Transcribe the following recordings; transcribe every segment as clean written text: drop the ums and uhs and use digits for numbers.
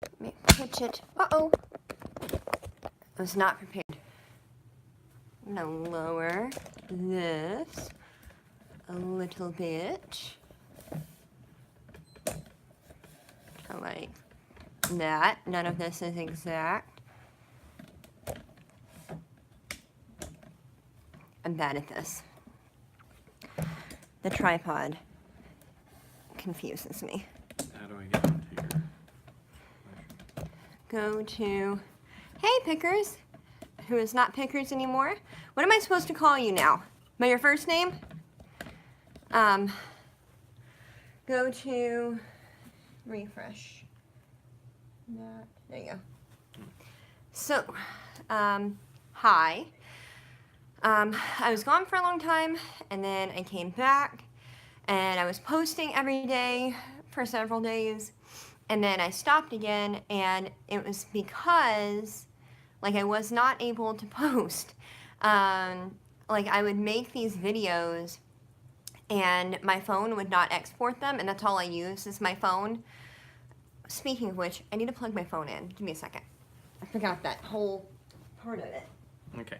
Let me pitch it. Uh-oh. I was not prepared. I'm gonna lower this a little bit. So like that. None of this is exact. I'm bad at this. The tripod confuses me. How do I get into your... Go to, hey Pickers, who is not Pickers anymore. What am I supposed to call you now? By your first name? Go to refresh. That, there you go. So, hi. I was gone for a long time, and then I came back, and I was posting every day for several days, and then I stopped again, and it was because, like, I was not able to post. Like, I would make these videos, and my phone would not export them, and that's all I use is my phone. Speaking of which, I need to plug my phone in. Give me a second. I forgot that whole part of it. Okay.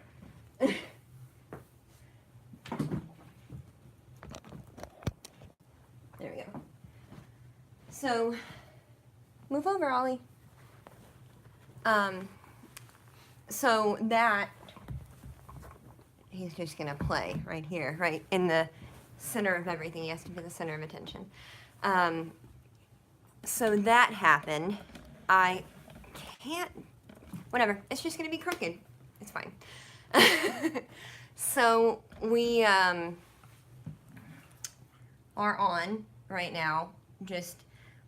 There we go. So, move over, Ollie. So that, he's just gonna play right here, right in the center of everything. He has to be the center of attention. So that happened. I can't, whatever, it's just gonna be crooked. It's fine. So we are on right now, just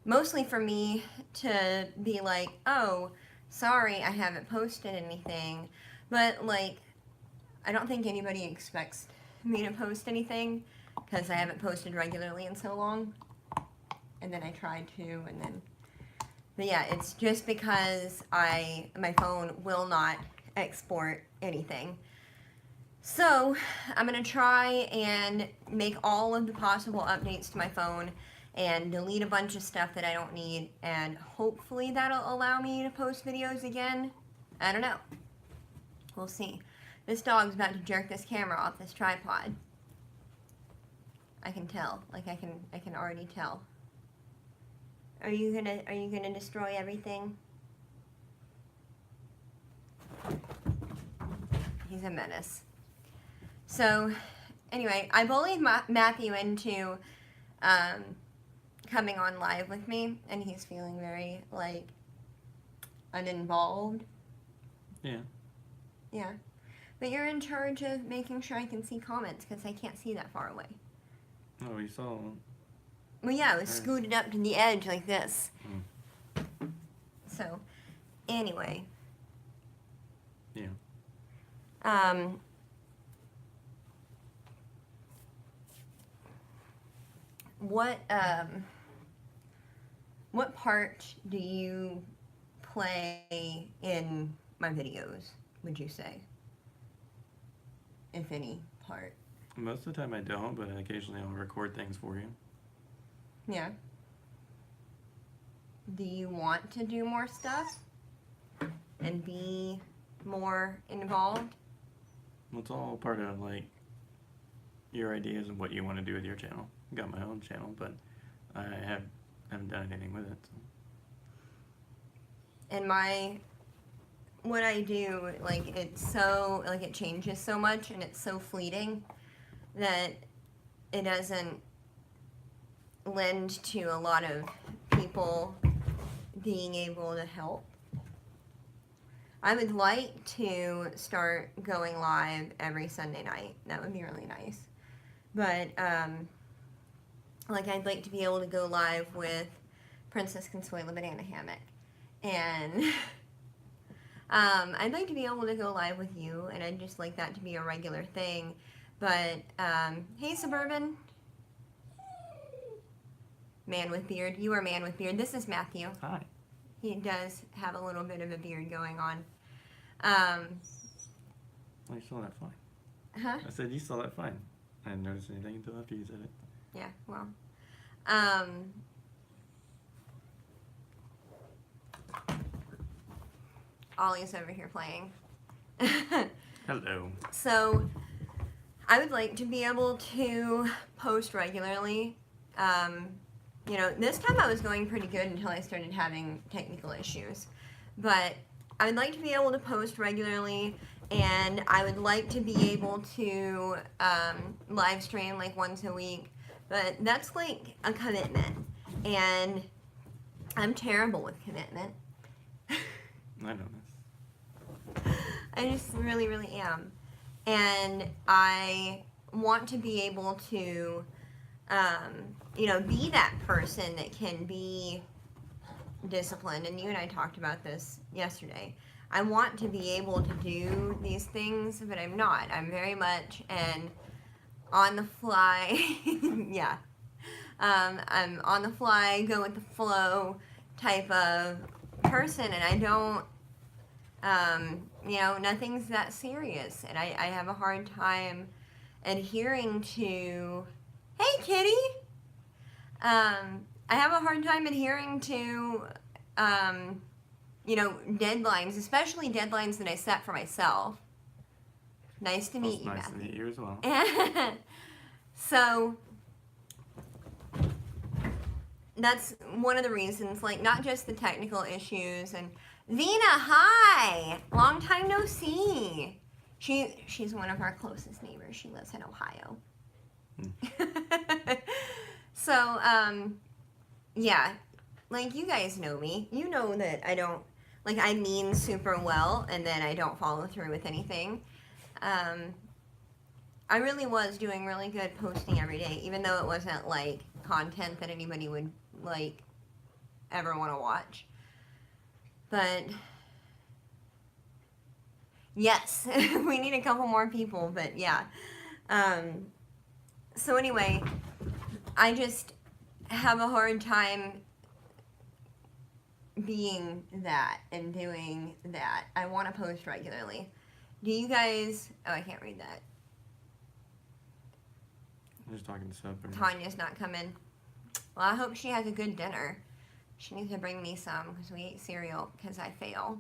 mostly for me to be like, oh, sorry, I haven't posted anything. But like, I don't think anybody expects me to post anything because I haven't posted regularly in so long. And then I tried to, and then, but yeah, it's just because my phone will not export anything. So I'm gonna try and make all of the possible updates to my phone and delete a bunch of stuff that I don't need, and hopefully that'll allow me to post videos again. I don't know. We'll see. This dog's about to jerk this camera off this tripod. I can tell. Like I can already tell. Are you gonna destroy everything? He's a menace. So, anyway, I bullied Matthew into coming on live with me, and he's feeling very, like, uninvolved. Yeah. Yeah. But you're in charge of making sure I can see comments, because I can't see that far away. Oh, you saw... Well, yeah, I was scooted up to the edge like this. Mm. So, anyway. Yeah. What part do you play in my videos, would you say? If any part. Most of the time I don't, but occasionally I'll record things for you. Yeah. Do you want to do more stuff? And be more involved? Well, it's all part of, like, your ideas of what you want to do with your channel. I got my own channel, but I haven't done anything with it. So. And what I do, like, it's so, like, it changes so much and it's so fleeting that it doesn't lend to a lot of people being able to help. I would like to start going live every Sunday night. That would be really nice. But, like, I'd like to be able to go live with Princess Consuela Banana Hammock. And I'd like to be able to go live with you, and I'd just like that to be a regular thing. But, hey, Suburban. Man with beard. You are man with beard. This is Matthew. Hi. He does have a little bit of a beard going on. Well, you saw that fine. Huh? I said you saw that fine. I didn't notice anything until after you said it. Yeah, well. Ollie's over here playing. Hello. So, I would like to be able to post regularly. This time I was going pretty good until I started having technical issues. But I would like to be able to post regularly, and I would like to be able to live stream like once a week. But that's like a commitment, and I'm terrible with commitment. I know this. I just really, really am. And I want to be able to, be that person that can be disciplined. And you and I talked about this yesterday. I want to be able to do these things, but I'm not. I'm very much an on the fly, yeah. I'm on the fly, go with the flow type of person, and I don't, nothing's that serious, and I have a hard time adhering to, hey kitty, I have a hard time adhering to, deadlines, especially deadlines that I set for myself. Nice to meet you, Nice to Matthew. meet you as well. So, that's one of the reasons, like, not just the technical issues. And Vina, hi! Long time no see. She's one of our closest neighbors. She lives in Ohio. So, yeah, like, you guys know me. You know that I don't, like, I mean super well, and then I don't follow through with anything. I really was doing really good posting every day, even though it wasn't, like, content that anybody would, like, ever want to watch. But, yes, we need a couple more people, but yeah. So anyway, I just have a hard time being that and doing that. I want to post regularly. Do you guys... Oh, I can't read that. I'm just talking to Seth. Tanya's not coming. Well, I hope she has a good dinner. She needs to bring me some because we ate cereal because I fail.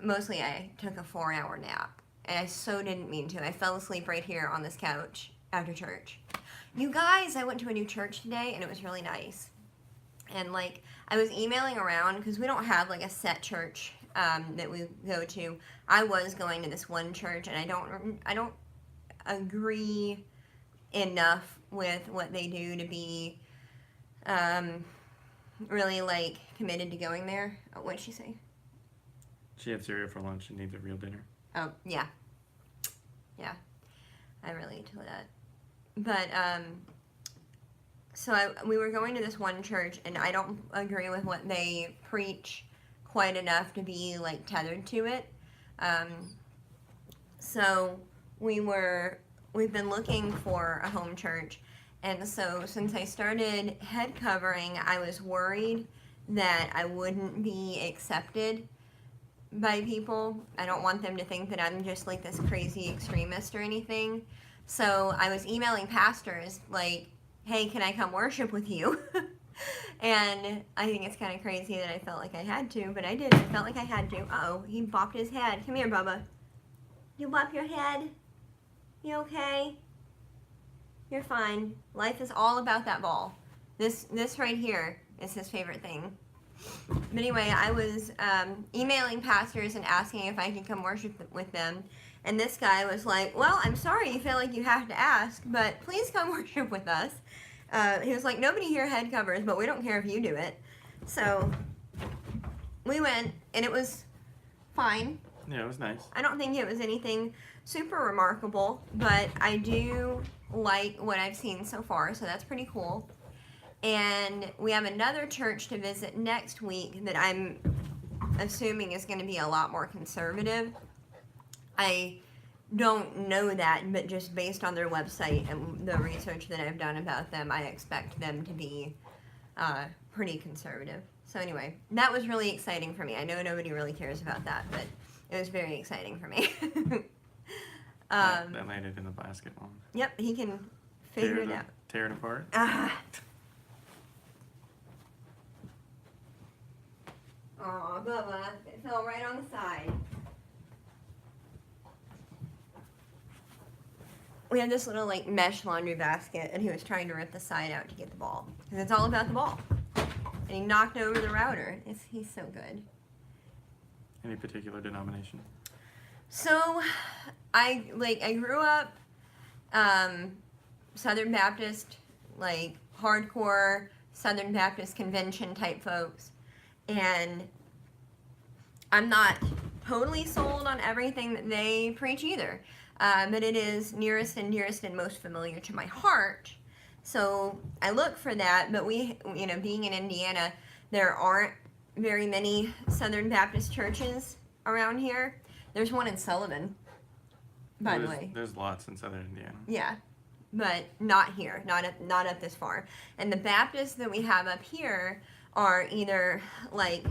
Mostly I took a 4-hour nap. And I so didn't mean to. I fell asleep right here on this couch after church. You guys, I went to a new church today and it was really nice. And like, I was emailing around because we don't have like a set church that we go to. I was going to this one church and I don't agree enough with what they do to be really like committed to going there. Oh, what did she say? She had cereal for lunch and needs a real dinner. Oh, yeah. Yeah. I relate to that. But, so we were going to this one church, and I don't agree with what they preach quite enough to be, like, tethered to it. So we've been looking for a home church, and so since I started head covering, I was worried that I wouldn't be accepted by people. I don't want them to think that I'm just like this crazy extremist or anything. So I was emailing pastors like, hey, can I come worship with you? And I think it's kind of crazy that I felt like I had to, but I did. I felt like I had to. Uh-oh, he bopped his head. Come here, Bubba. You bop your head? You okay? You're fine. Life is all about that ball. This right here is his favorite thing. But anyway, I was emailing pastors and asking if I could come worship with them. And this guy was like, well, I'm sorry you feel like you have to ask, but please come worship with us. He was like, nobody here head covers, but we don't care if you do it. So we went, and it was fine. Yeah, it was nice. I don't think it was anything super remarkable, but I do like what I've seen so far, so that's pretty cool. And we have another church to visit next week that I'm assuming is going to be a lot more conservative. I don't know that, but just based on their website and the research that I've done about them, I expect them to be pretty conservative. So anyway, that was really exciting for me. I know nobody really cares about that, but it was very exciting for me. That landed in the basketball. Yep, he can figure it out. Tear it apart. Aw, Bubba, it fell right on the side. We had this little like mesh laundry basket, and he was trying to rip the side out to get the ball because it's all about the ball. And he knocked over the router. He's so good. Any particular denomination? So, I grew up Southern Baptist, like hardcore Southern Baptist convention type folks, and I'm not totally sold on everything that they preach either. But it is nearest and dearest and most familiar to my heart. So I look for that, but we, being in Indiana, there aren't very many Southern Baptist churches around here. There's one in Sullivan, by the way. There's lots in southern Indiana. Yeah, but not here, not up this far. And the Baptists that we have up here are either like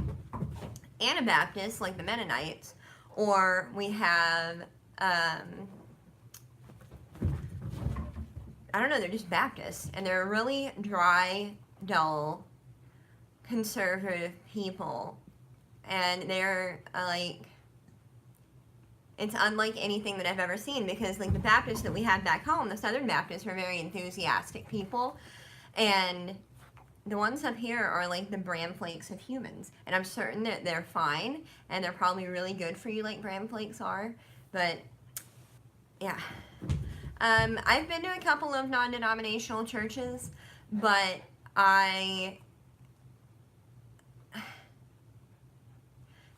Anabaptists, like the Mennonites, or we have I don't know, they're just Baptists, and they're really dry, dull, conservative people, and they're it's unlike anything that I've ever seen, because like the Baptists that we had back home, the Southern Baptists, were very enthusiastic people, and the ones up here are like the bran flakes of humans, and I'm certain that they're fine, and they're probably really good for you like bran flakes are, but yeah. I've been to a couple of non-denominational churches, but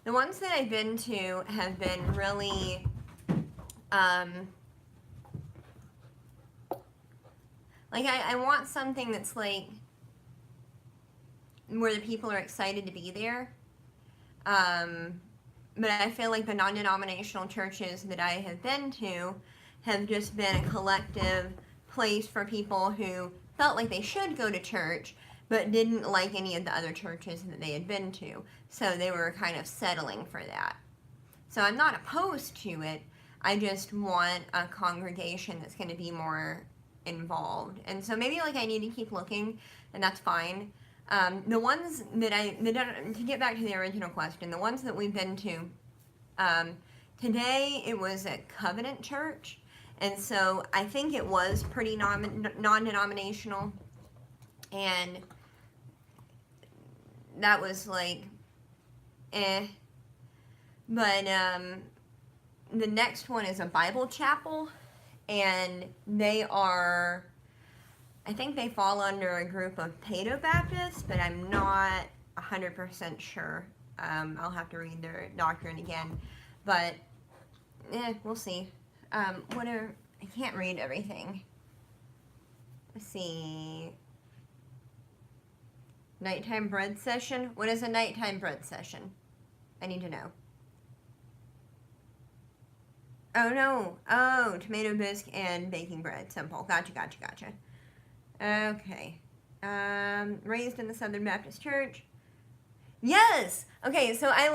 the ones that I've been to have been really, I want something that's like, where the people are excited to be there. But I feel like the non-denominational churches that I have been to have just been a collective place for people who felt like they should go to church, but didn't like any of the other churches that they had been to. So they were kind of settling for that. So I'm not opposed to it. I just want a congregation that's going to be more involved. And so maybe I need to keep looking, and that's fine. The ones that to get back to the original question, the ones that we've been to, today it was a Covenant church, and so I think it was pretty non-denominational, and that was But the next one is a Bible chapel, and they are, I think they fall under a group of Paedo-Baptists, but I'm not 100% sure. I'll have to read their doctrine again, but we'll see. I can't read everything. Let's see. Nighttime bread session? What is a nighttime bread session? I need to know. Oh no. Oh, tomato bisque and baking bread. Simple. Gotcha. Okay. Raised in the Southern Baptist Church. Yes! Okay, so I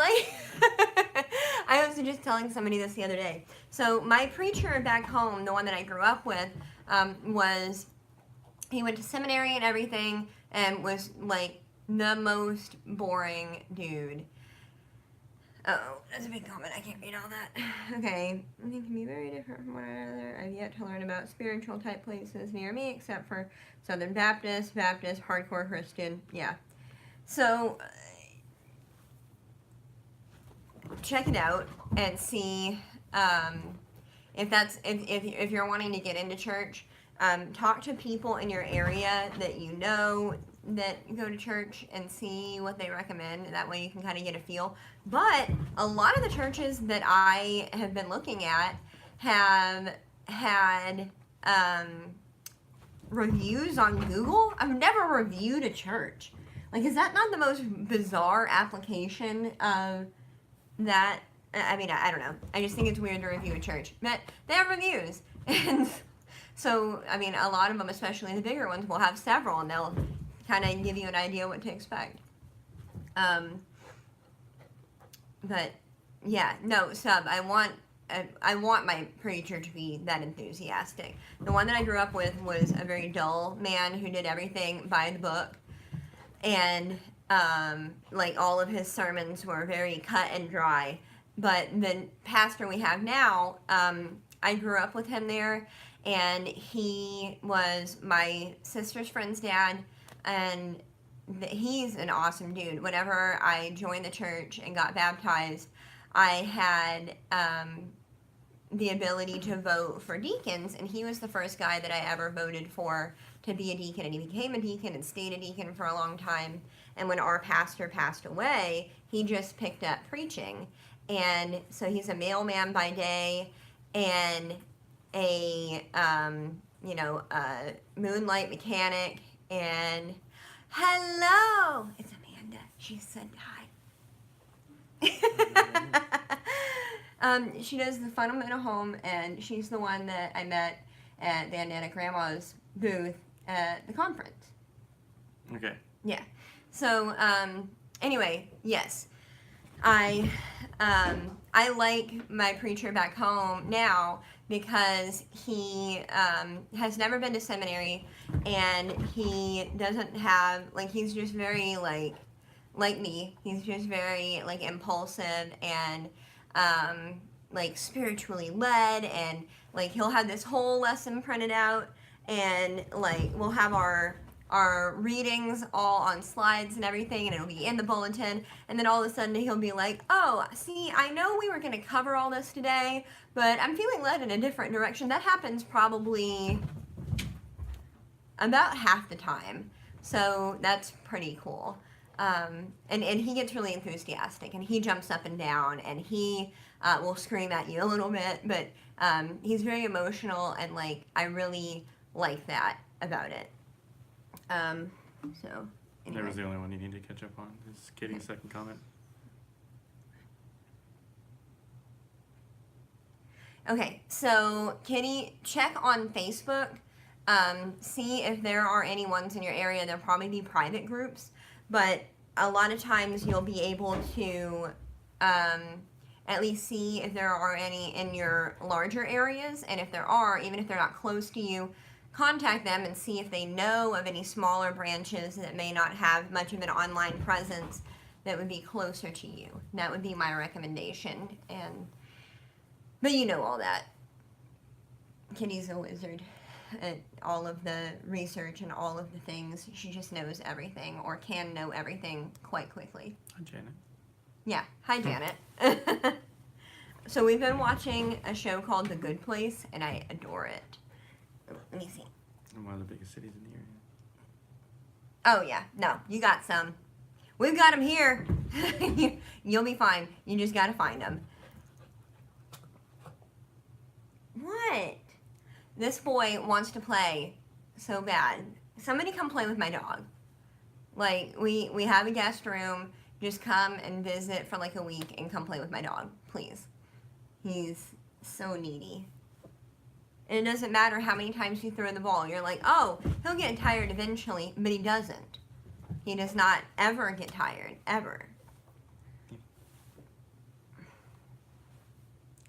was just telling somebody this the other day. So my preacher back home, the one that I grew up with, he went to seminary and everything, and was the most boring dude. Oh, that's a big comment. I can't read all that. Okay. I think it can be very different from one another. I've yet to learn about spiritual type places near me, except for Southern Baptist, hardcore Christian. Yeah. So, check it out and see if you're wanting to get into church. Talk to people in your area that you know that go to church and see what they recommend. That way you can kind of get a feel. But a lot of the churches that I have been looking at have had reviews on Google. I've never reviewed a church. Is that not the most bizarre application of that? I mean, I don't know. I just think it's weird to review a church. But they have reviews. And so, I mean, a lot of them, especially the bigger ones, will have several, and they'll kind of give you an idea what to expect. But yeah, no, Sub, I want my preacher to be that enthusiastic. The one that I grew up with was a very dull man who did everything by the book, and Like all of his sermons were very cut and dry. But the pastor we have now, I grew up with him there, and he was my sister's friend's dad, and he's an awesome dude. Whenever I joined the church and got baptized, I had the ability to vote for deacons, and he was the first guy that I ever voted for to be a deacon, and he became a deacon and stayed a deacon for a long time. And when our pastor passed away, he just picked up preaching. And so he's a mailman by day and a a moonlight mechanic. And hello, it's Amanda. She said hi. She does the fundamental home, and she's the one that I met at the Nana Grandma's booth at the conference. Okay. Yeah. So anyway, yes, I like my preacher back home now because he has never been to seminary, and he doesn't have, like, he's just very like me. He's just very like impulsive and like spiritually led, and like he'll have this whole lesson printed out, and like we'll have our readings all on slides and everything, and it'll be in the bulletin, and then all of a sudden he'll be like, oh, see, I know we were going to cover all this today, but I'm feeling led in a different direction. That happens probably about half the time, so that's pretty cool. And he gets really enthusiastic, and he jumps up and down, and he will scream at you a little bit, but he's very emotional, and like I really like that about it. So anyway. That was the only one you need to catch up on. Is Kitty's second comment. Okay, so Kitty, check on Facebook. See if there are any ones in your area. There'll probably be private groups, but a lot of times you'll be able to at least see if there are any in your larger areas, and if there are, even if they're not close to you, contact them and see if they know of any smaller branches that may not have much of an online presence that would be closer to you. That would be my recommendation. But you know all that. Kitty's a wizard at all of the research and all of the things. She just knows everything, or can know everything quite quickly. Hi, Janet. Yeah. Hi, Janet. So we've been watching a show called The Good Place, and I adore it. Let me see. I'm one of the biggest cities in the area. Oh, yeah. No, you got some. We've got them here. You'll be fine. You just got to find them. What? This boy wants to play so bad. Somebody come play with my dog. Like, we have a guest room. Just come and visit for like a week and come play with my dog, please. He's so needy. And it doesn't matter how many times you throw the ball. You're like, oh, he'll get tired eventually, but he doesn't. He does not ever get tired, ever.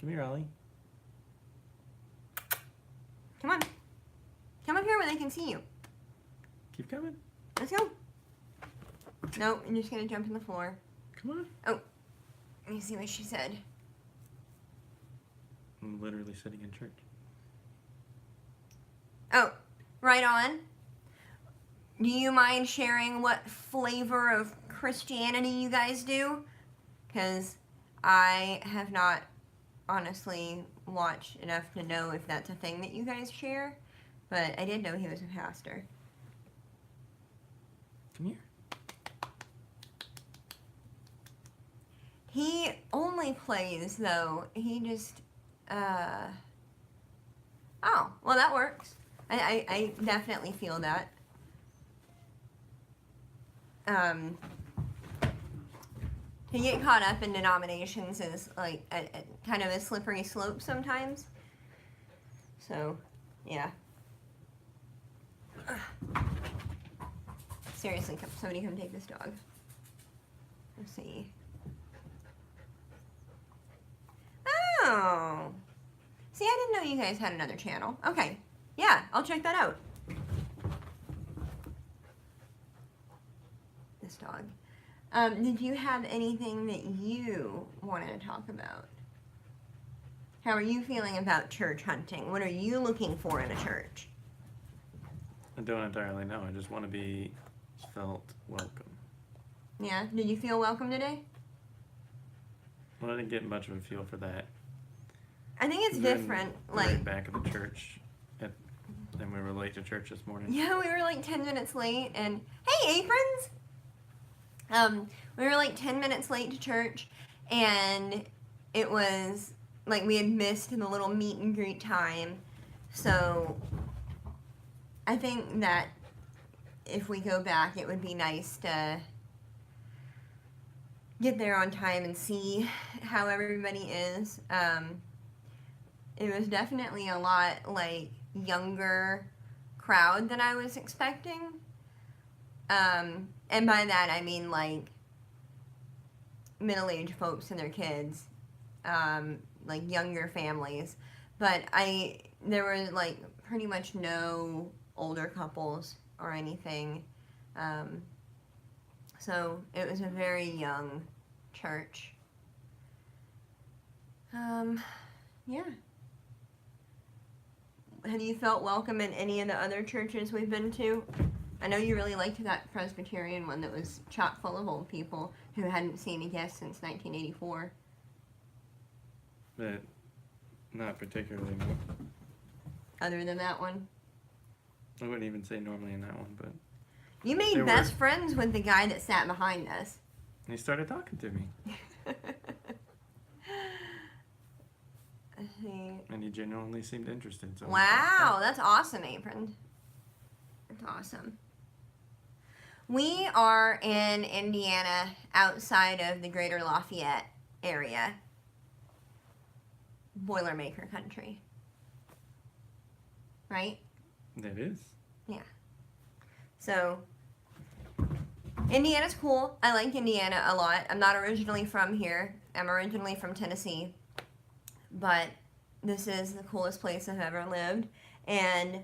Come here, Ollie. Come on. Come up here where they can see you. Keep coming. Let's go. No, I'm just going to jump in the floor. Come on. Oh, let me see what she said. I'm literally sitting in church. Oh, right on. Do you mind sharing what flavor of Christianity you guys do? Because I have not honestly watched enough to know if that's a thing that you guys share. But I did know he was a pastor. Come here. He only plays, though. He just, oh, well, that works. I definitely feel that. To get caught up in denominations is, like, a kind of a slippery slope sometimes. So, yeah. Seriously, somebody come take this dog. Let's see. Oh. See, I didn't know you guys had another channel. Okay. Yeah, I'll check that out. This dog. Did you have anything that you wanted to talk about? How are you feeling about church hunting? What are you looking for in a church? I don't entirely know. I just want to be felt welcome. Yeah, did you feel welcome today? Well, I didn't get much of a feel for that. I think it's We were in different. the Like, very back of the church, and we were late to church this morning. yeah, we were like 10 minutes late, and hey, aprons! We were like 10 minutes late to church, and it was like we had missed the little meet and greet time. So I think that if we go back, it would be nice to get there on time and see how everybody is. It was definitely a lot like younger crowd than I was expecting. And by that I mean like middle-aged folks and their kids, like younger families. But there were like pretty much no older couples or anything. So it was a very young church. Yeah. Have you felt welcome in any of the other churches we've been to? I know you really liked that Presbyterian one that was chock full of old people who hadn't seen a guest since 1984. But not particularly. Other than that one? I wouldn't even say normally in that one, but You made There best were- friends with the guy that sat behind us. he started talking to me, and he genuinely seemed interested. So Wow, that's awesome, Apron. That's awesome. We are in Indiana, outside of the greater Lafayette area. Boilermaker country. Right? That is. So, Indiana's cool. I like Indiana a lot. I'm not originally from here. I'm originally from Tennessee. But this is the coolest place I've ever lived. And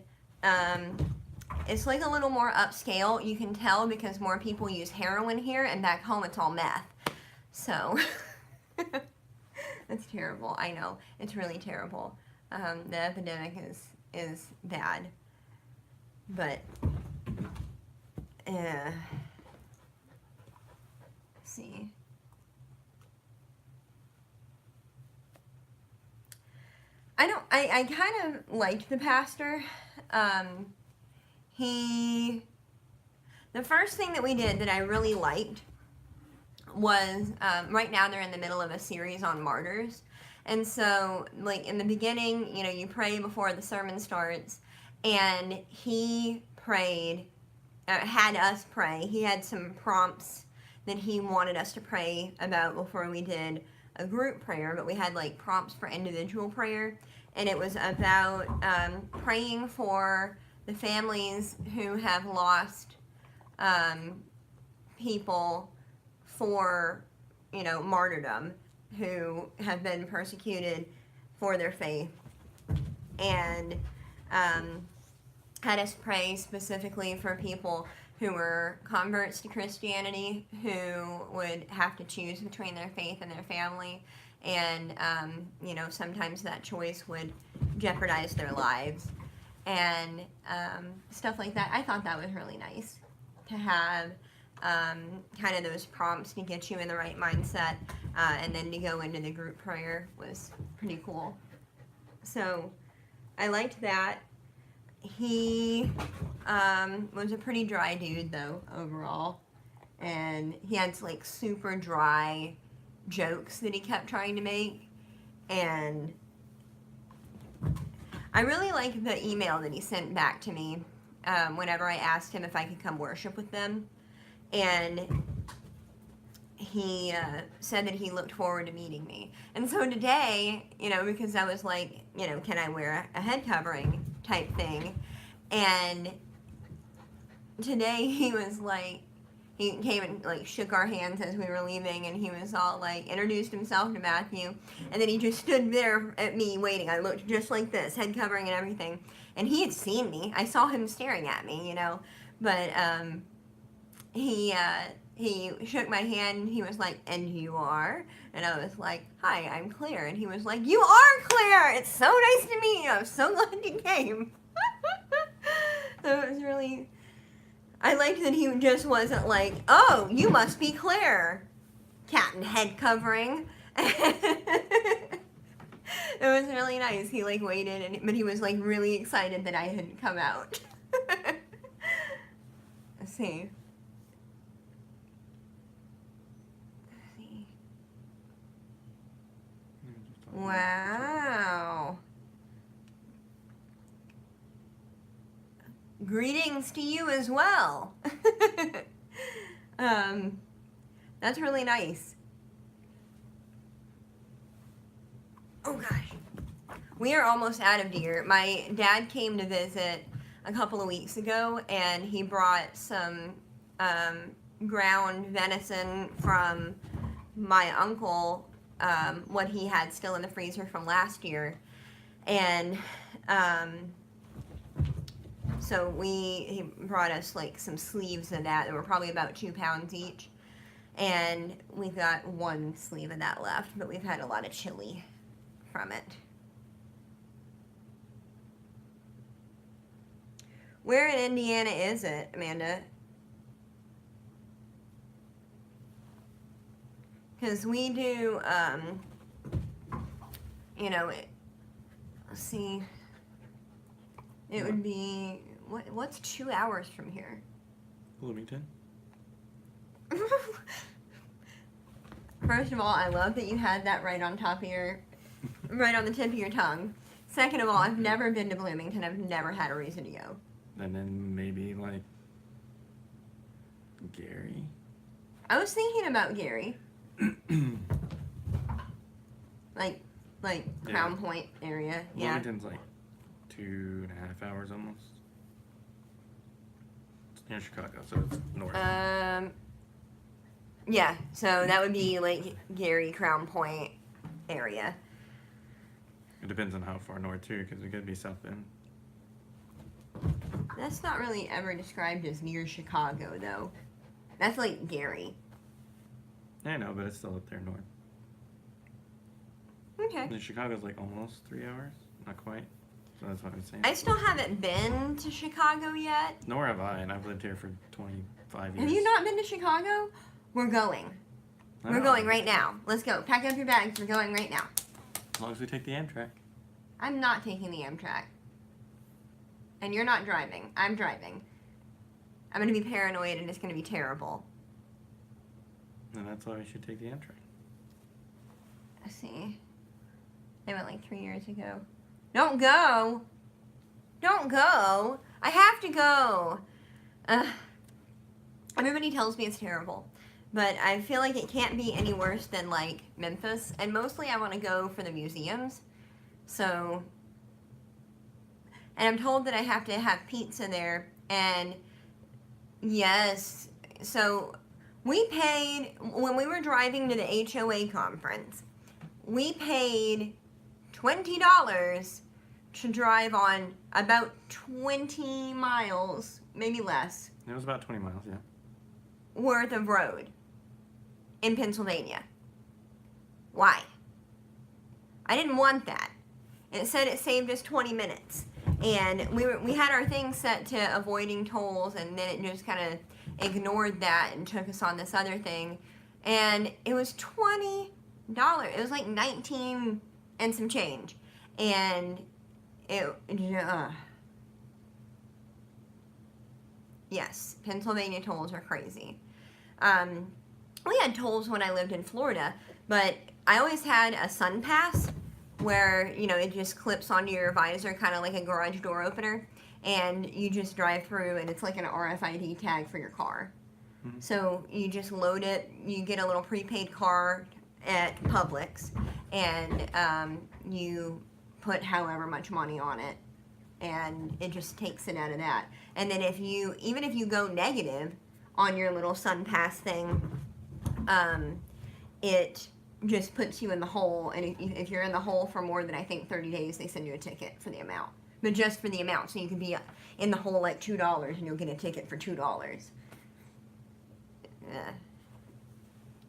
it's like a little more upscale. You can tell because more people use heroin here, and back home it's all meth. So, that's terrible. I know. It's really terrible. The epidemic is bad. But, let's see. I kind of liked the pastor. The first thing that we did that I really liked was, right now they're in the middle of a series on martyrs. And so, like, in the beginning, you know, you pray before the sermon starts, and he prayed, had us pray. He had some prompts that he wanted us to pray about before we did a group prayer, but we had like prompts for individual prayer, and it was about praying for the families who have lost people for, you know, martyrdom, who have been persecuted for their faith, and had us pray specifically for people who were converts to Christianity, who would have to choose between their faith and their family, and you know, sometimes that choice would jeopardize their lives, and stuff like that. I thought that was really nice to have kind of those prompts to get you in the right mindset, and then to go into the group prayer was pretty cool. So I liked that. He was a pretty dry dude, though, overall. And he had, like, super dry jokes that he kept trying to make. And I really liked the email that he sent back to me whenever I asked him if I could come worship with them. And he said that he looked forward to meeting me. And so today, you know, because I was like, you know, can I wear a head covering type thing? And today he was like, he came and like shook our hands as we were leaving, and he was all like, introduced himself to Matthew, and then he just stood there at me waiting. I looked just like this, head covering and everything, and he had seen me. I saw him staring at me, you know, but he he shook my hand and he was like, "And you are?" And I was like, "Hi, I'm Claire." And he was like, "You are Claire! It's so nice to meet you. I'm so glad you came." So it was really, I liked that he just wasn't like, "Oh, you must be Claire." Cat and head covering. It was really nice. He like waited, but he was like really excited that I had come out. Let's see. Wow. Greetings to you as well. That's really nice. Oh gosh. We are almost out of deer. My dad came to visit a couple of weeks ago and he brought some ground venison from my uncle, what he had still in the freezer from last year. And so he brought us like some sleeves of that. They were probably about 2 pounds each. And we've got 1 sleeve of that left, but we've had a lot of chili from it. Where in Indiana is it, Amanda? Because we do, let's see, it would be, what's 2 hours from here? Bloomington. First of all, I love that you had that right on top of right on the tip of your tongue. Second of all, I've never been to Bloomington. I've never had a reason to go. And then maybe like Gary. I was thinking about Gary. like Crown Point area. Yeah. Bloomington's like 2.5 hours almost. It's near Chicago, so it's north. Yeah, so that would be like Gary, Crown Point area. It depends on how far north too, because it could be South Bend. That's not really ever described as near Chicago, though. That's like Gary. I know, but it's still up there north. Okay. And Chicago's like almost 3 hours, not quite. So that's what I'm saying. I still haven't been to Chicago yet. Nor have I, and I've lived here for 25 years. Have you not been to Chicago? We're going. We're going right now. Let's go. Pack up your bags. We're going right now. As long as we take the Amtrak. I'm not taking the Amtrak. And you're not driving. I'm driving. I'm going to be paranoid and it's going to be terrible. And that's why we should take the Amtrak. Let's see. They went like 3 years ago. Don't go! Don't go! I have to go! Everybody tells me it's terrible. But I feel like it can't be any worse than like Memphis. And mostly I want to go for the museums. So, and I'm told that I have to have pizza there. And yes, so we paid, when we were driving to the HOA conference, we paid $20 to drive on about 20 miles, maybe less. It was about 20 miles, yeah. Worth of road in Pennsylvania. Why? I didn't want that. It said it saved us 20 minutes. And we had our thing set to avoiding tolls, and then it just kind of ignored that and took us on this other thing. And it was $20. It was like 19 and some change. And yes, Pennsylvania tolls are crazy. We had tolls when I lived in Florida, but I always had a sun pass where, you know, it just clips onto your visor, kind of like a garage door opener, and you just drive through, and it's like an RFID tag for your car. Mm-hmm. So you just load it, you get a little prepaid card at Publix, and you put however much money on it, and it just takes it out of that. And then even if you go negative on your little sun pass thing, it just puts you in the hole, and if you're in the hole for more than, I think, 30 days, they send you a ticket for the amount. But just for the amount, so you can be in the hole like $2 and you'll get a ticket for $2.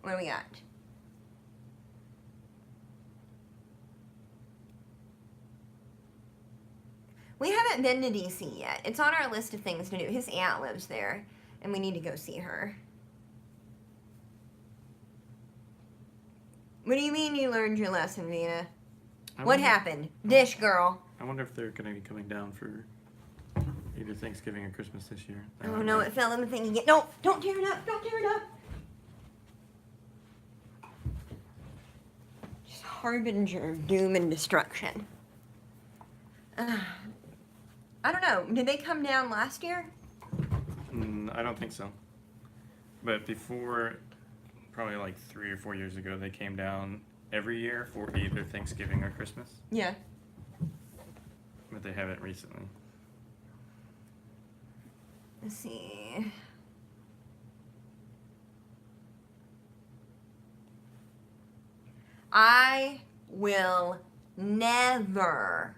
What do we got? We haven't been to DC yet. It's on our list of things to do. His aunt lives there, and we need to go see her. What do you mean you learned your lesson, Vina? What happened? Dish girl. I wonder if they're going to be coming down for either Thanksgiving or Christmas this year. Oh no, it fell in the thing again. No, don't tear it up. Don't tear it up. Just harbinger of doom and destruction. I don't know. Did they come down last year? I don't think so. But before, probably like 3 or 4 years ago, they came down every year for either Thanksgiving or Christmas. Yeah. But they haven't recently. Let's see. I will never,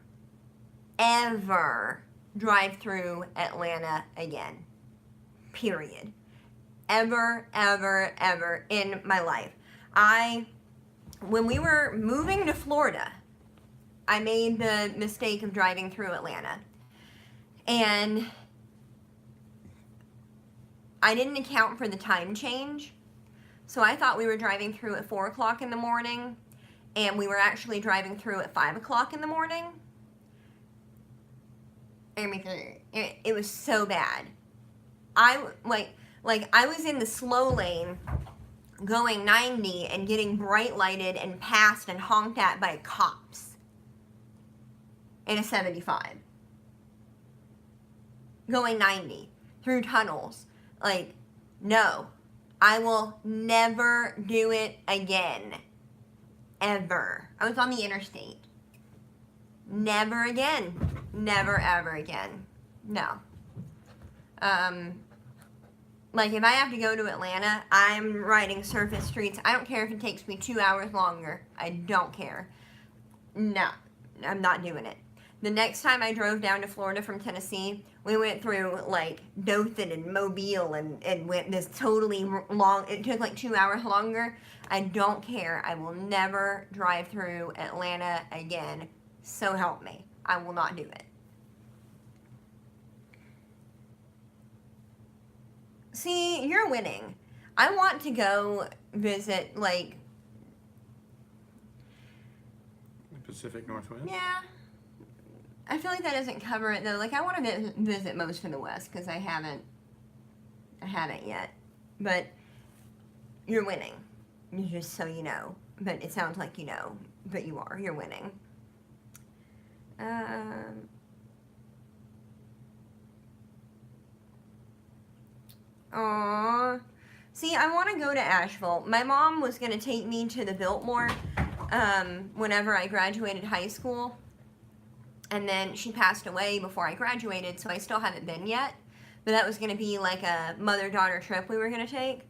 ever drive through Atlanta again. Period. Ever, ever, ever in my life. When we were moving to Florida, I made the mistake of driving through Atlanta. And I didn't account for the time change. So I thought we were driving through at 4 o'clock in the morning, and we were actually driving through at 5 o'clock in the morning. It was so bad. I was in the slow lane going 90 and getting bright lighted and passed and honked at by cops in a 75. Going 90 through tunnels. Like, no. I will never do it again. Ever. I was on the interstate. Never again. Never ever again. No. Like, if I have to go to Atlanta, I'm riding surface streets. I don't care if it takes me 2 hours longer. I don't care. No, I'm not doing it. The next time I drove down to Florida from Tennessee, we went through, like, Dothan and Mobile and went this totally long, it took like 2 hours longer. I don't care. I will never drive through Atlanta again. So help me. I will not do it. See, you're winning. I want to go visit, like... The Pacific Northwest? Yeah. I feel like that doesn't cover it, though. Like, I want to visit most of the West, because I haven't yet. But you're winning. Just so you know. But it sounds like you know. But you are. You're winning. Aww. See, I want to go to Asheville. My mom was going to take me to the Biltmore whenever I graduated high school. And then she passed away before I graduated, so I still haven't been yet. But that was going to be like a mother-daughter trip we were going to take.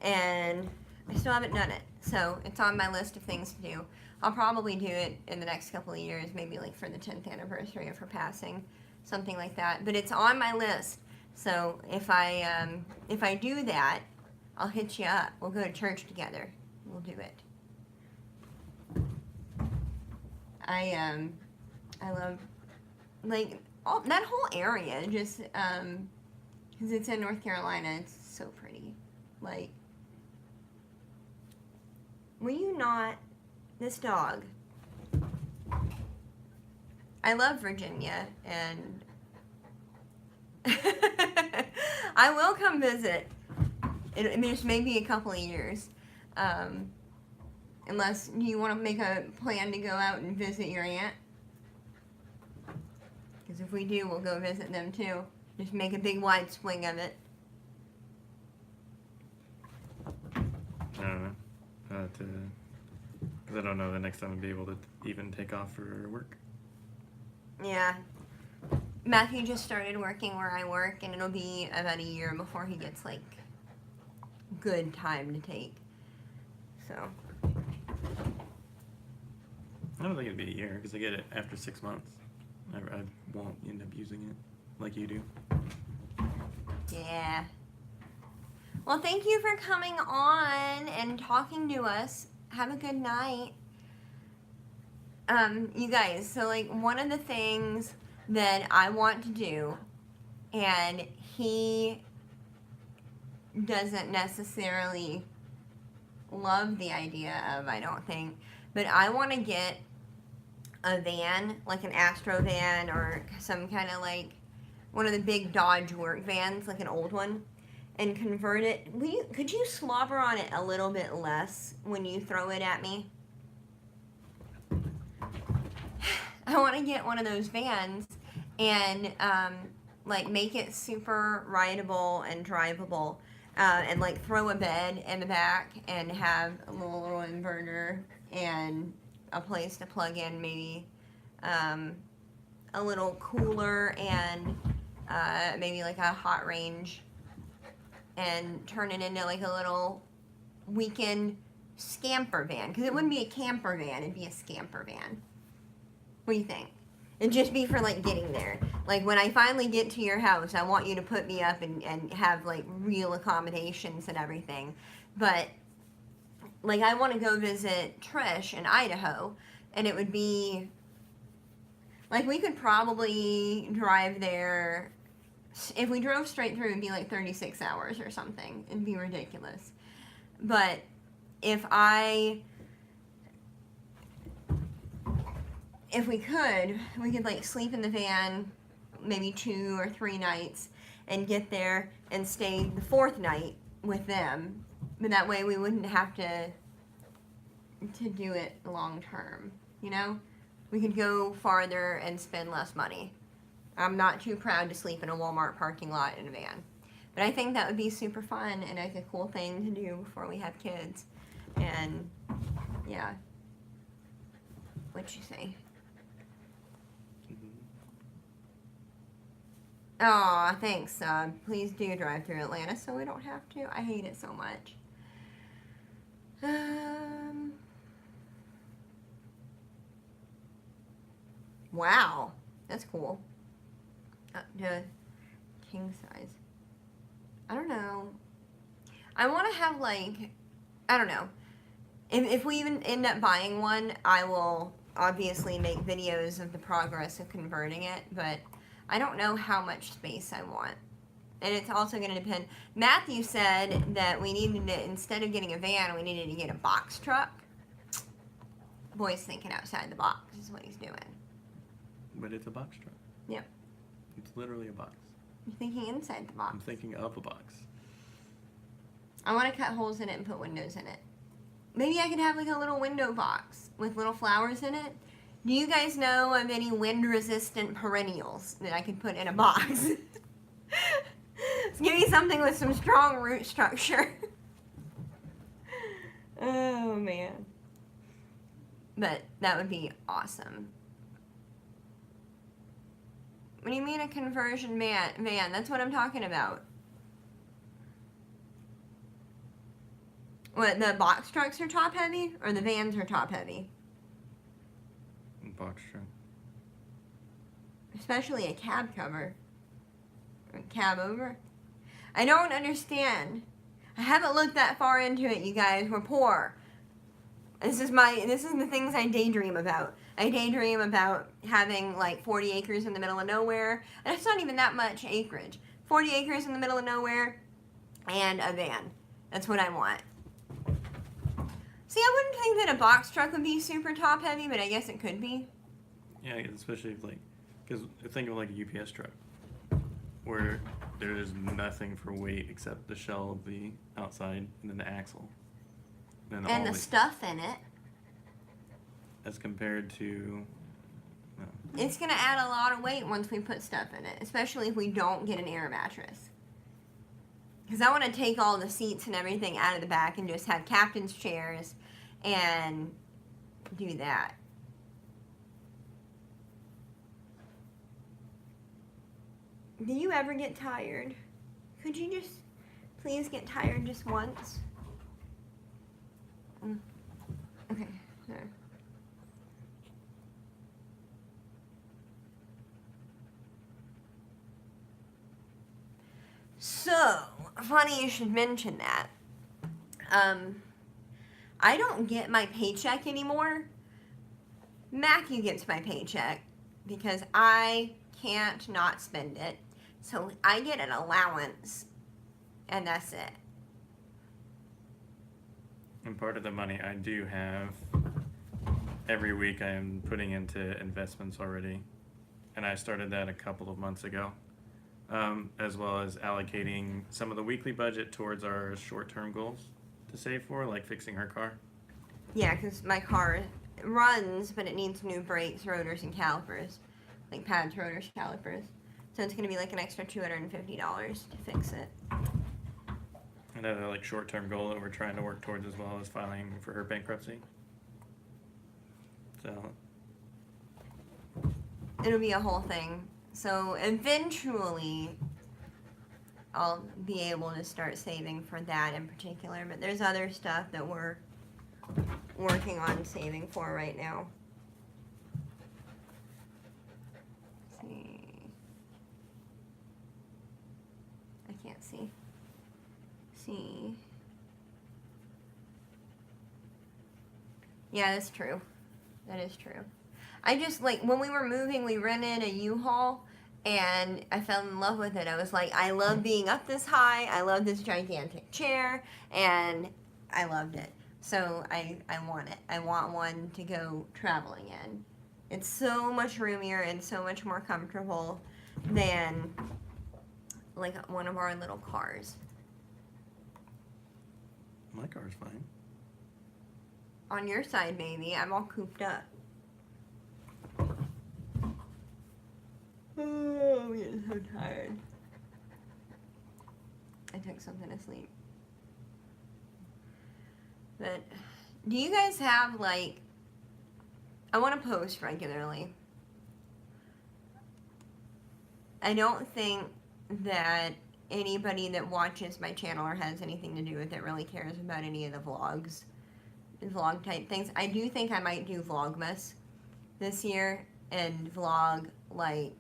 And I still haven't done it. So it's on my list of things to do. I'll probably do it in the next couple of years, maybe like for the 10th anniversary of her passing, something like that. But it's on my list. So if I do that, I'll hit you up. We'll go to church together. We'll do it. I love, like, that whole area, just, because it's in North Carolina, it's so pretty. Like, will you not, this dog, I love Virginia, and I will come visit. There's maybe a couple of years. Unless you want to make a plan to go out and visit your aunt. Because if we do, we'll go visit them too. Just make a big wide swing of it. I don't know. Because I don't know the next time I'll be able to even take off for work. Yeah. Matthew just started working where I work, and it'll be about a year before he gets, like, good time to take. So. I don't think it'd be a year, because I get it after 6 months. I won't end up using it like you do. Yeah. Well, thank you for coming on and talking to us. Have a good night. You guys, so like one of the things that I want to do, and he doesn't necessarily love the idea of, I don't think, but I want to get a van, like an Astro van or some kind of like one of the big Dodge work vans, like an old one, and convert it. Could you slobber on it a little bit less when you throw it at me? I want to get one of those vans and like make it super rideable and drivable, and like throw a bed in the back and have a little inverter and a place to plug in maybe a little cooler and maybe like a hot range, and turn it into like a little weekend scamper van, because it wouldn't be a camper van, it'd be a scamper van. What do you think? It'd just be for like getting there. Like when I finally get to your house, I want you to put me up and have like real accommodations and everything. But like I want to go visit Trish in Idaho, and it would be like we could probably drive there. If we drove straight through, it'd be like 36 hours or something. It'd be ridiculous. But if we could like sleep in the van maybe 2 or 3 nights and get there and stay the 4th night with them. But that way we wouldn't have to do it long term, you know? We could go farther and spend less money. I'm not too proud to sleep in a Walmart parking lot in a van. But I think that would be super fun and like a cool thing to do before we have kids. And yeah. What'd you say? Aw, thanks. Please do drive through Atlanta so we don't have to. I hate it so much. Wow, that's cool. The king size. I don't know. I want to have like, I don't know. If we even end up buying one, I will obviously make videos of the progress of converting it, but I don't know how much space I want. And it's also going to depend. Matthew said that we needed to, instead of getting a van, we needed to get a box truck. Boy's thinking outside the box is what he's doing. But it's a box truck. Yep. It's literally a box. You're thinking inside the box. I'm thinking of a box. I want to cut holes in it and put windows in it. Maybe I could have like a little window box with little flowers in it. Do you guys know of any wind-resistant perennials that I could put in a box? Give me something with some strong root structure. Oh, man. But that would be awesome. What do you mean a conversion van? That's what I'm talking about. What, the box trucks are top heavy or the vans are top heavy? Box truck. Especially a cab cover. Or cab over. I don't understand. I haven't looked that far into it, you guys. We're poor. This is the things I daydream about. I daydream about having like 40 acres in the middle of nowhere. And it's not even that much acreage. 40 acres in the middle of nowhere and a van. That's what I want. See, I wouldn't think that a box truck would be super top heavy, but I guess it could be. Yeah, especially if like, because think of like a UPS truck, where there's nothing for weight except the shell of the outside and then the axle. And the stuff in it. As compared to... No. It's going to add a lot of weight once we put stuff in it, especially if we don't get an air mattress. Because I want to take all the seats and everything out of the back and just have captain's chairs and do that. Do you ever get tired? Could you just please get tired just once? Okay, there. So, funny you should mention that. I don't get my paycheck anymore. Mackie gets my paycheck because I can't not spend it. So I get an allowance, and that's it. And part of the money I do have, every week I am putting into investments already. And I started that a couple of months ago. As well as allocating some of the weekly budget towards our short-term goals to save for, like fixing her car. Yeah, because my car runs, but it needs new brakes, rotors, and calipers. Like pads, rotors, calipers. So it's going to be like an extra $250 to fix it. Another like short-term goal that we're trying to work towards, as well as filing for her bankruptcy. So It'll be a whole thing. So eventually, I'll be able to start saving for that in particular. But there's other stuff that we're working on saving for right now. Let's see. I can't see. See. Yeah, that's true. That is true. I just, like, when we were moving, we rented a U-Haul, and I fell in love with it. I was like, I love being up this high. I love this gigantic chair, and I loved it. So I want it. I want one to go traveling in. It's so much roomier and so much more comfortable than, like, one of our little cars. my car's fine. On your side, maybe. I'm all cooped up. Oh, I'm getting so tired. I took something to sleep. But do you guys have, like, I want to post regularly. I don't think that anybody that watches my channel or has anything to do with it really cares about any of the vlog type things. I do think I might do Vlogmas this year and vlog, like,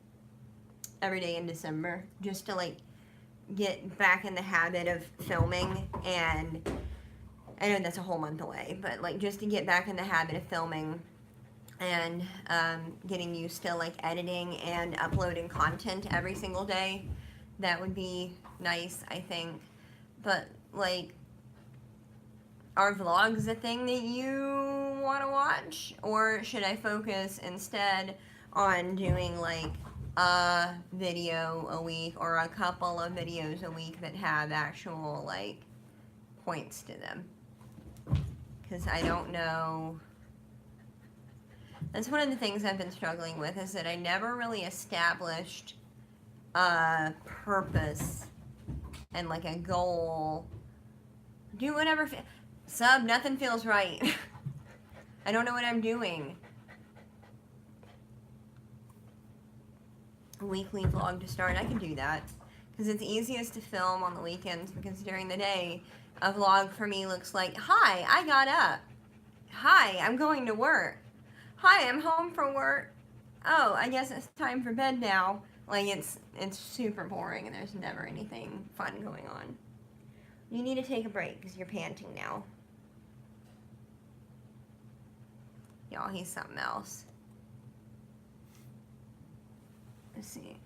every day in December, just to, like, get back in the habit of filming. And I know that's a whole month away, but, like, just to get back in the habit of filming and getting used to, like, editing and uploading content every single day. That would be nice, I think. But, like, are vlogs a thing that you want to watch? Or should I focus instead on doing, like, a video a week or a couple of videos a week that have actual, like, points to them? Because I don't know. That's one of the things I've been struggling with, is that I never really established a purpose and, like, a goal. Do whatever. Sub, nothing feels right. I don't know what I'm doing. A weekly vlog to start. I can do that. Because it's easiest to film on the weekends, because during the day, a vlog for me looks like, hi, I got up. Hi, I'm going to work. Hi, I'm home from work. Oh, I guess it's time for bed now. Like, it's super boring, and there's never anything fun going on. You need to take a break because you're panting now. Y'all, he's something else. Let's see.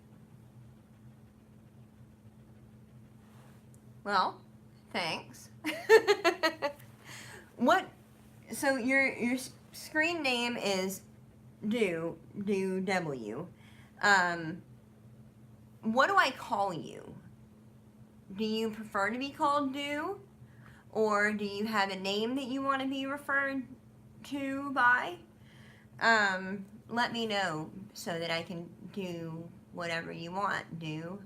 Well, thanks. What? So your screen name is Do W. What do I call you? Do you prefer to be called Do? Or do you have a name that you want to be referred to by? Let me know so that I can do whatever you want, Do.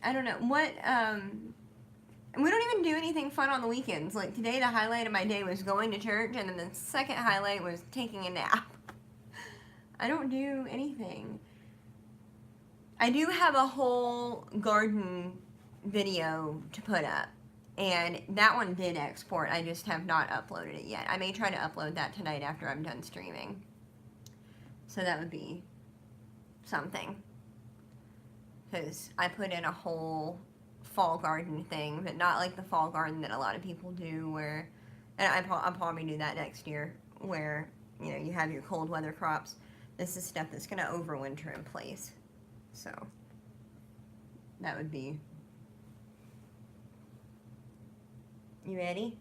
I don't know. What, we don't even do anything fun on the weekends. Like, today the highlight of my day was going to church, and then the second highlight was taking a nap. I don't do anything. I do have a whole garden video to put up, and that one did export. I just have not uploaded it yet. I may try to upload that tonight after I'm done streaming. So that would be something. because I put in a whole fall garden thing, but not like the fall garden that a lot of people do where, and I'll probably do that next year, where, you know, you have your cold weather crops. This is stuff that's going to overwinter in place. So that would be. You ready?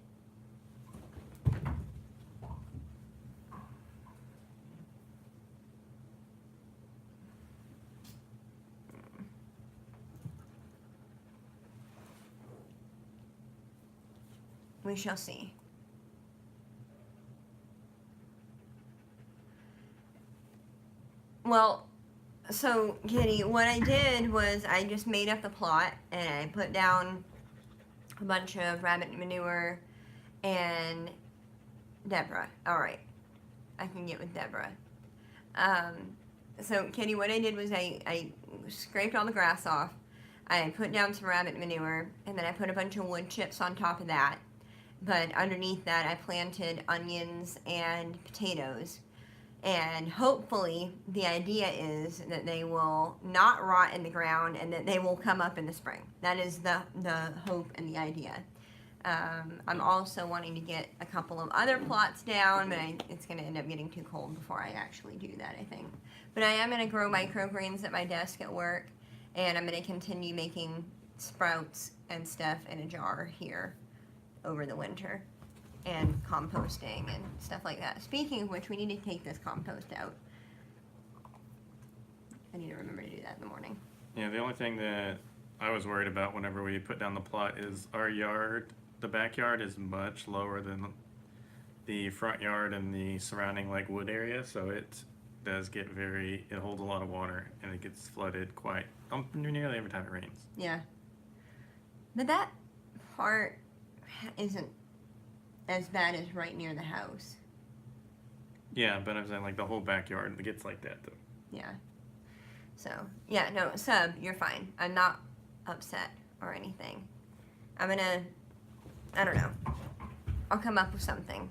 We shall see. Well, so Kitty, what I did was I just made up the plot and I put down a bunch of rabbit manure and Deborah. All right, I can get with Deborah. So Kitty, what I did was I scraped all the grass off. I put down some rabbit manure and then I put a bunch of wood chips on top of that. But underneath that, I planted onions and potatoes. And hopefully, the idea is that they will not rot in the ground and that they will come up in the spring. That is the hope and the idea. I'm also wanting to get a couple of other plots down, but it's going to end up getting too cold before I actually do that, I think. But I am going to grow microgreens at my desk at work, and I'm going to continue making sprouts and stuff in a jar here over the winter, and composting and stuff like that. Speaking of which, we need to take this compost out. I need to remember to do that in the morning. Yeah, the only thing that I was worried about whenever we put down the plot is our yard, the backyard is much lower than the front yard and the surrounding like wood area, so it does get it holds a lot of water and it gets flooded quite nearly every time it rains. Yeah. But that part isn't as bad as right near the house. Yeah, but I'm saying like the whole backyard gets like that though. Yeah. So, yeah, no, Sub, you're fine. I'm not upset or anything. I don't know. I'll come up with something.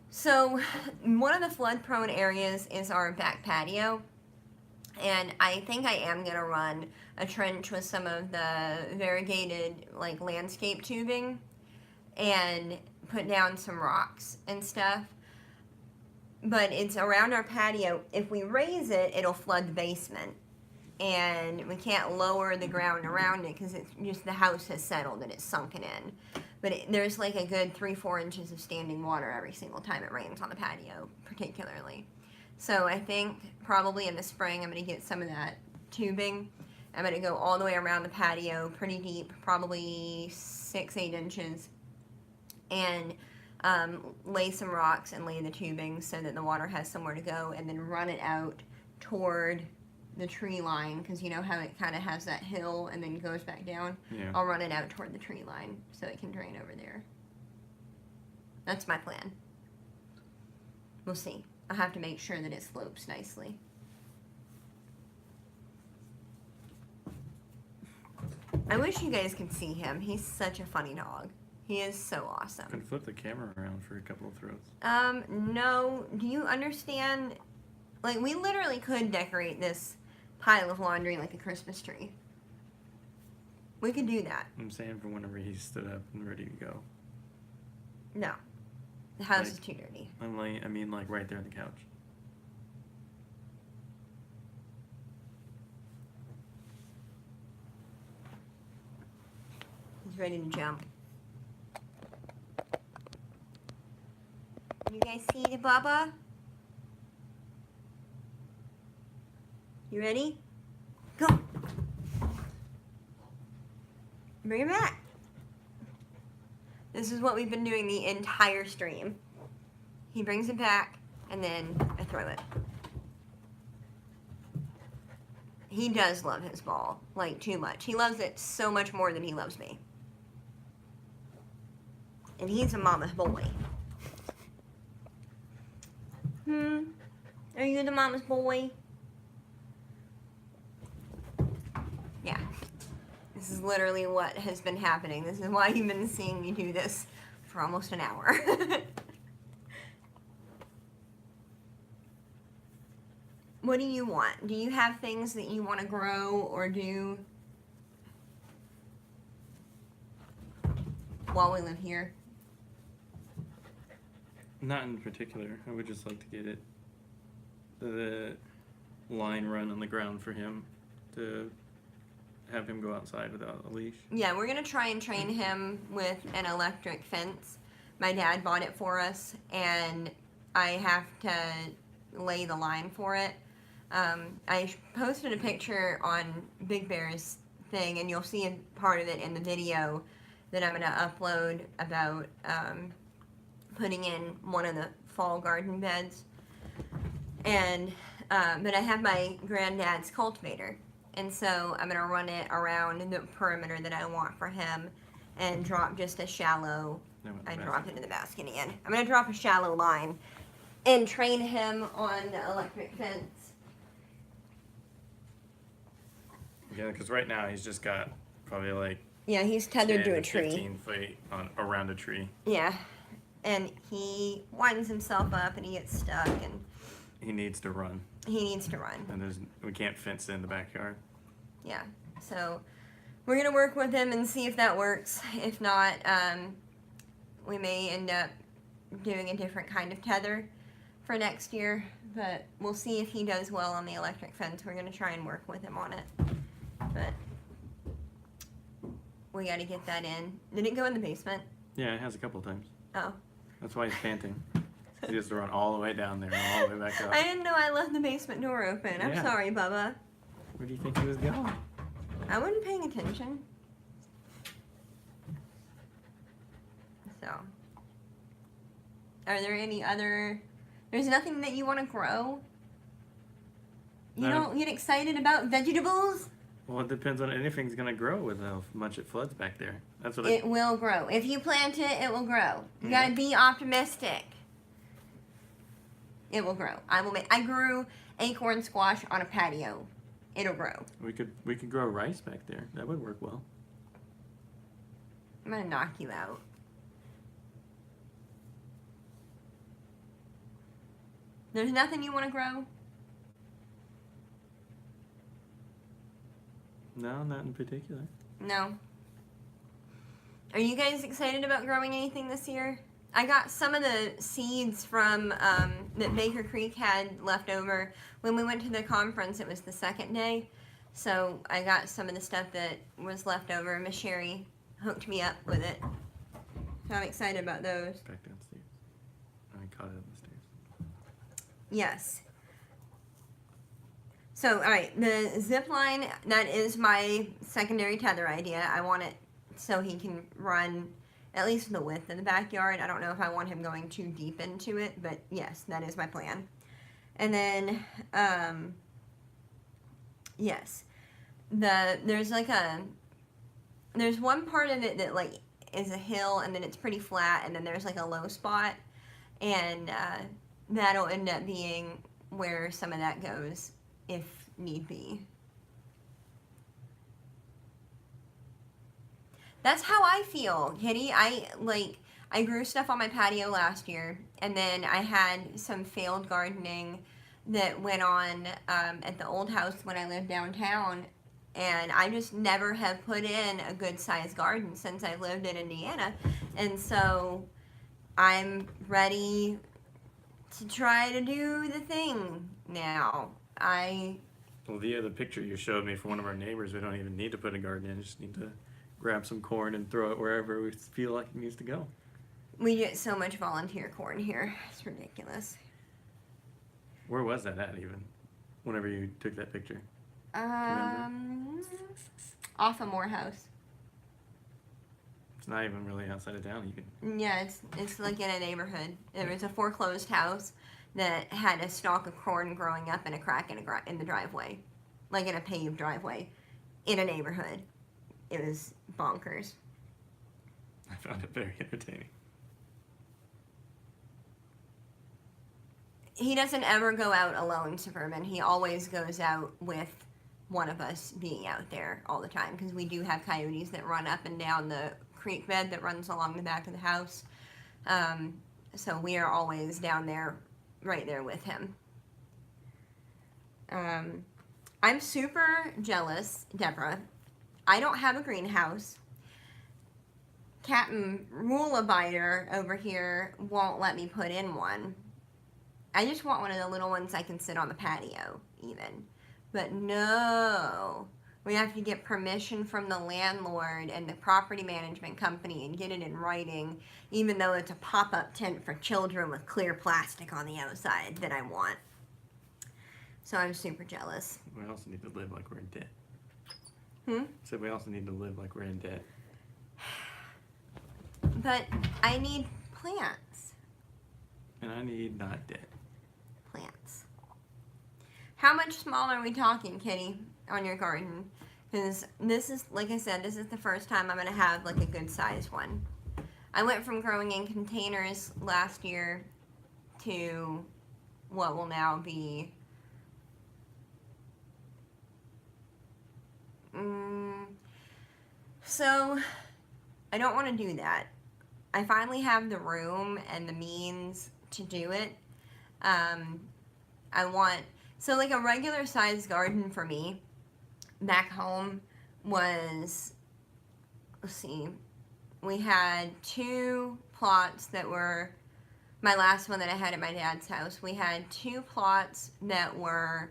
So, one of the flood-prone areas is our back patio. And I think I am going to run a trench with some of the variegated, like, landscape tubing and put down some rocks and stuff. But it's around our patio. If we raise it, it'll flood the basement. And we can't lower the ground around it because it's just the house has settled and it's sunken in. But there's like a good 3-4 inches of standing water every single time it rains on the patio, particularly. So I think probably in the spring I'm going to get some of that tubing. I'm going to go all the way around the patio, pretty deep, probably 6-8 inches, and lay some rocks and lay the tubing so that the water has somewhere to go, and then run it out toward the tree line, because you know how it kind of has that hill and then goes back down? Yeah. I'll run it out toward the tree line so it can drain over there. That's my plan. We'll see. I'll have to make sure that it slopes nicely. I wish you guys could see him. He's such a funny dog. He is so awesome. Can flip the camera around for a couple of throws. No. Do you understand? Like, we literally could decorate this pile of laundry like a Christmas tree. We could do that. I'm saying for whenever he's stood up and ready to go. No. The house Like- is too dirty. I mean like right there on the couch. He's ready to jump. You guys see the Bubba? You ready? Go! Bring him back. This is what we've been doing the entire stream. He brings it back, and then I throw it. He does love his ball, like, too much. He loves it so much more than he loves me. And he's a mama's boy. Are you the mama's boy? Yeah. This is literally what has been happening. This is why you've been seeing me do this for almost an hour. what do you want? Do you have things that you want to grow or do while we live here? Not in particular. I would just like to get the line run on the ground for him to have him go outside without a leash. Yeah, we're gonna try and train him with an electric fence. My dad bought it for us, and I have to lay the line for it. I posted a picture on Big Bear's thing, and you'll see a part of it in the video that I'm gonna upload about putting in one of the fall garden beds. And but I have my granddad's cultivator, and so I'm gonna run it around the perimeter that I want for him, and drop just a shallow. I dropped it in the basket again. I'm gonna drop a shallow line, and train him on the electric fence. Yeah, because right now he's just got probably like Yeah, he's tethered 10 to a tree. 15 feet around a tree. Yeah, and he winds himself up, and he gets stuck, and He needs to run, he needs to run. and we can't fence in the backyard. Yeah, so we're gonna work with him and see if that works. If not, we may end up doing a different kind of tether for next year, but we'll see if he does well on the electric fence. We're gonna try and work with him on it, but we gotta get that in. Did it go in the basement? Yeah, it has a couple of times. Oh, That's why he's panting. He has to run all the way down there and all the way back up. I didn't know I left the basement door open. I'm Yeah. sorry, Bubba. Where do you think he was going? I wasn't paying attention. So, are there any other? There's nothing that you want to grow. You No. don't get excited about vegetables. Well, it depends on anything's gonna grow with how much it floods back there. That's what It will grow. If you plant it, it will grow. You Yeah. gotta be optimistic. It will grow. I grew acorn squash on a patio. It'll grow. we could grow rice back there. That would work well. I'm gonna knock you out. There's nothing you want to grow? No, not in particular. No. Are you guys excited about growing anything this year? I got some of the seeds from that Baker Creek had left over when we went to the conference. It was the second day, so I got some of the stuff that was left over. Miss Sherry hooked me up with it, so I'm excited about those. Back downstairs. I caught it on the stairs. Yes. So, all right, the zip line, that is my secondary tether idea. I want it so he can run at least the width of the backyard. I don't know if I want him going too deep into it, but yes, that is my plan. And then, yes, there's one part of it that like is a hill, and then it's pretty flat, and then there's like a low spot, and that'll end up being where some of that goes if need be. That's how I feel, Kitty. I grew stuff on my patio last year, and then I had some failed gardening that went on at the old house when I lived downtown, and I just never have put in a good sized garden since I've lived in Indiana, and so I'm ready to try to do the thing now. Well, via the picture you showed me from one of our neighbors, we don't even need to put a garden in. Just need to grab some corn and throw it wherever we feel like it needs to go. We get so much volunteer corn here. It's ridiculous. Where was that at even? Whenever you took that picture. Off of Morehouse. It's not even really outside of town. You can. Yeah, it's like in a neighborhood. There was a foreclosed house that had a stalk of corn growing up in a crack in the driveway, like in a paved driveway, in a neighborhood. It was bonkers. I found it very entertaining. He doesn't ever go out alone, Suburban. He always goes out with one of us being out there all the time, because we do have coyotes that run up and down the creek bed that runs along the back of the house. So we are always down there, right there with him. I'm super jealous, Deborah. I don't have a greenhouse. Captain Rule Abider over here won't let me put in one. I just want one of the little ones I can sit on the patio, even. But no, we have to get permission from the landlord and the property management company and get it in writing, even though it's a pop-up tent for children with clear plastic on the outside that I want. So I'm super jealous. We also need to live like we're in debt. Hmm? So we also need to live like we're in debt. But I need plants. And I need not debt. Plants. How much smaller are we talking, Kitty, on your garden? Because this is, like I said, this is the first time I'm going to have like a good sized one. I went from growing in containers last year to what will now be so I don't want to do that. I finally have the room and the means to do it. I want, so like a regular sized garden for me back home was, let's see, we had 2 plots that were, my last one that I had at my dad's house, we had 2 plots that were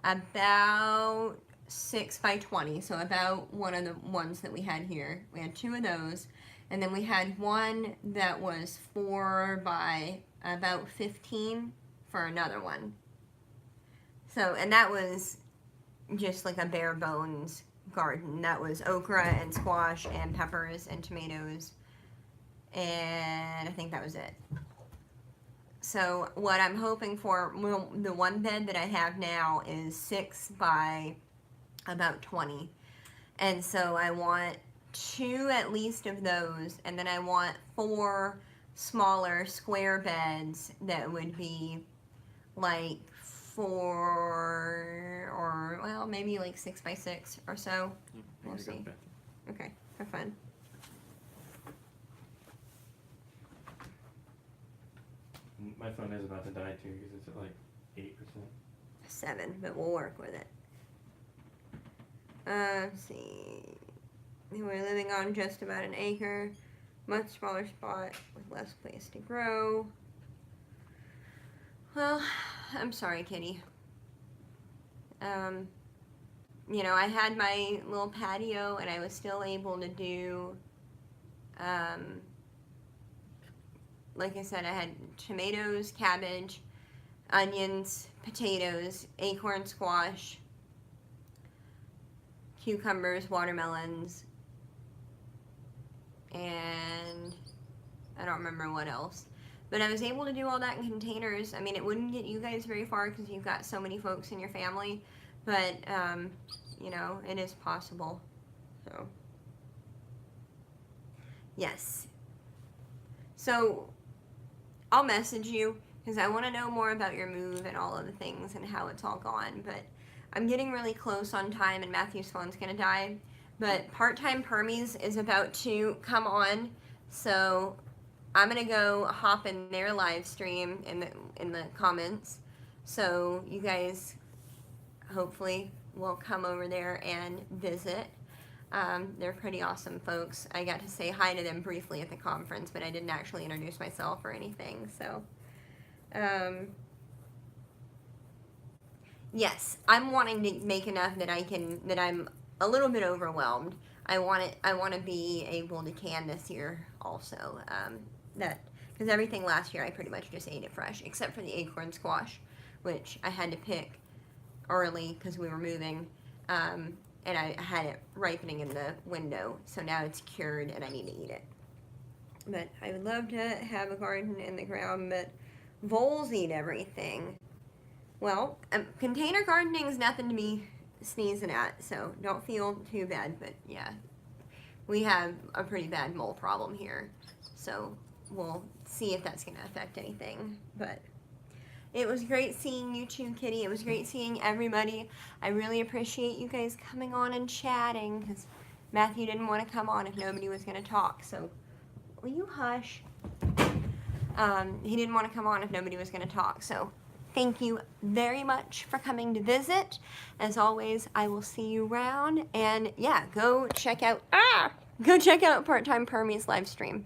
about 6 by 20, so about one of the ones that we had here. We had 2 of those, and then we had one that was 4 by about 15 for another one. So, and that was just like a bare bones garden. That was okra and squash and peppers and tomatoes, and I think that was it. So what I'm hoping for, well, the one bed that I have now is 6 by about 20, and so I want 2 at least of those, and then I want 4 smaller square beds that would be like 4 or, well, maybe like 6 by 6 or so. We'll see. Okay, have fun. My phone is about to die too because it's at like 8%. 7, but we'll work with it. Let's see. We're living on just about an acre. Much smaller spot with less place to grow. Well, I'm sorry, Kitty. You know, I had my little patio and I was still able to do, like I said, I had tomatoes, cabbage, onions, potatoes, acorn squash, cucumbers, watermelons, and I don't remember what else. But I was able to do all that in containers. I mean, it wouldn't get you guys very far because you've got so many folks in your family, but, you know, it is possible. So, yes. So, I'll message you because I want to know more about your move and all of the things and how it's all gone. But I'm getting really close on time and Matthew's phone's going to die. But Part-Time Permies is about to come on. So I'm going to go hop in their live stream in the comments. So you guys hopefully will come over there and visit. They're pretty awesome folks. I got to say hi to them briefly at the conference, but I didn't actually introduce myself or anything. So, yes, I'm wanting to make enough that I'm a little bit overwhelmed. I want to be able to can this year also. Because everything last year I pretty much just ate it fresh, except for the acorn squash, which I had to pick early because we were moving. And I had it ripening in the window, so now it's cured and I need to eat it. But I would love to have a garden in the ground, but voles eat everything. Well, container gardening is nothing to be sneezing at, so don't feel too bad, but yeah, we have a pretty bad mole problem here, so we'll see if that's going to affect anything. But it was great seeing you too, Kitty. It was great seeing everybody. I really appreciate you guys coming on and chatting, because Matthew didn't want to come on if nobody was going to talk, so will you hush? He didn't want to come on if nobody was going to talk, so thank you very much for coming to visit. As always, I will see you around. And yeah, go check out Part Time Permie's live stream.